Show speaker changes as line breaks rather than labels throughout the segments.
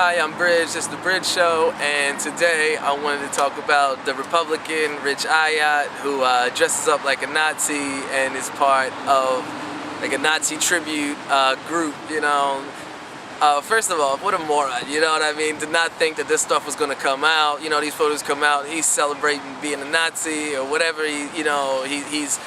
Hi, I'm Bridge. This is the Bridge Show, and today I wanted to talk about the Republican Rich Ayat who dresses up like a Nazi and is part of like a Nazi tribute group. First of all, what a moron. You know what I mean? Did not think that this stuff was going to come out. These photos come out. He's celebrating being a Nazi or whatever. He's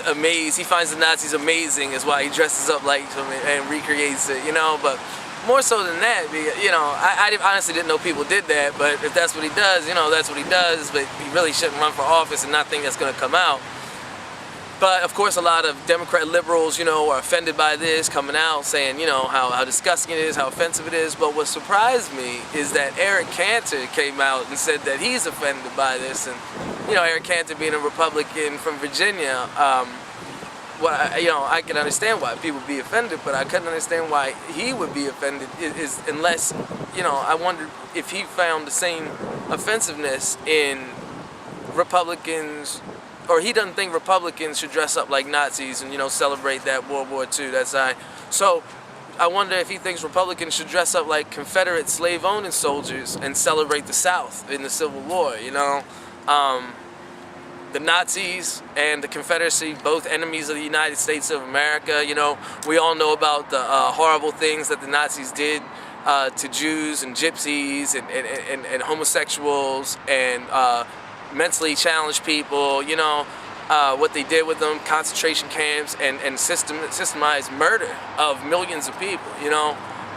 amazed. He finds the Nazis amazing, is why he dresses up like them and recreates it. But more so than that, I honestly didn't know people did that, but if that's what he does, that's what he does, but he really shouldn't run for office and not think that's going to come out. But of course a lot of Democrat liberals, are offended by this, coming out saying, how disgusting it is, how offensive it is. But what surprised me is that Eric Cantor came out and said that he's offended by this. And, Eric Cantor being a Republican from Virginia, I can understand why people be offended, but I couldn't understand why he would be offended unless, I wondered if he found the same offensiveness in Republicans, or he doesn't think Republicans should dress up like Nazis and, celebrate that World War II, that side. So I wonder if he thinks Republicans should dress up like Confederate slave-owning soldiers and celebrate the South in the Civil War, The Nazis and the Confederacy, both enemies of the United States of America. We all know about the horrible things that the Nazis did to Jews and gypsies and homosexuals and mentally challenged people, what they did with them, concentration camps and systemized murder of millions of people,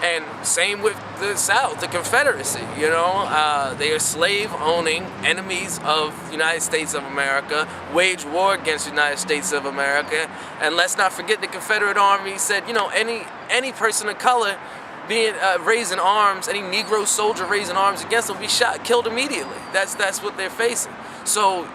And same with the South, the Confederacy, they are slave-owning enemies of the United States of America, waged war against the United States of America. And let's not forget the Confederate Army said, any person of color being raising arms, any Negro soldier raising arms against them will be shot, killed immediately. That's what they're facing. So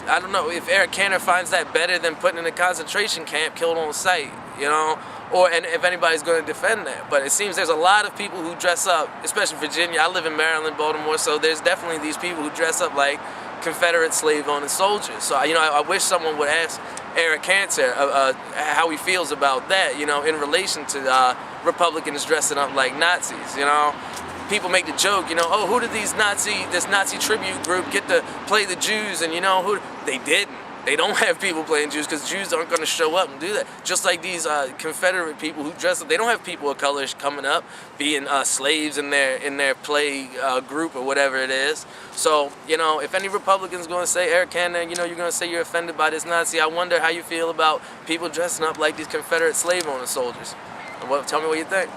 I don't know if Eric Cantor finds that better than putting in a concentration camp, killed on sight, and if anybody's going to defend that. But it seems there's a lot of people who dress up, especially Virginia. I live in Maryland, Baltimore, so there's definitely these people who dress up like Confederate slave-owning soldiers. So I wish someone would ask Eric Cantor how he feels about that, in relation to Republicans dressing up like Nazis. People make the joke, oh, who did this Nazi tribute group get to play the Jews? And who? They didn't. They don't have people playing Jews because Jews aren't going to show up and do that. Just like these Confederate people who dress up, they don't have people of color coming up being slaves in their play group or whatever it is. So, if any Republican's going to say, Eric Cantor, you're going to say you're offended by this Nazi, I wonder how you feel about people dressing up like these Confederate slave owner soldiers. Well, tell me what you think.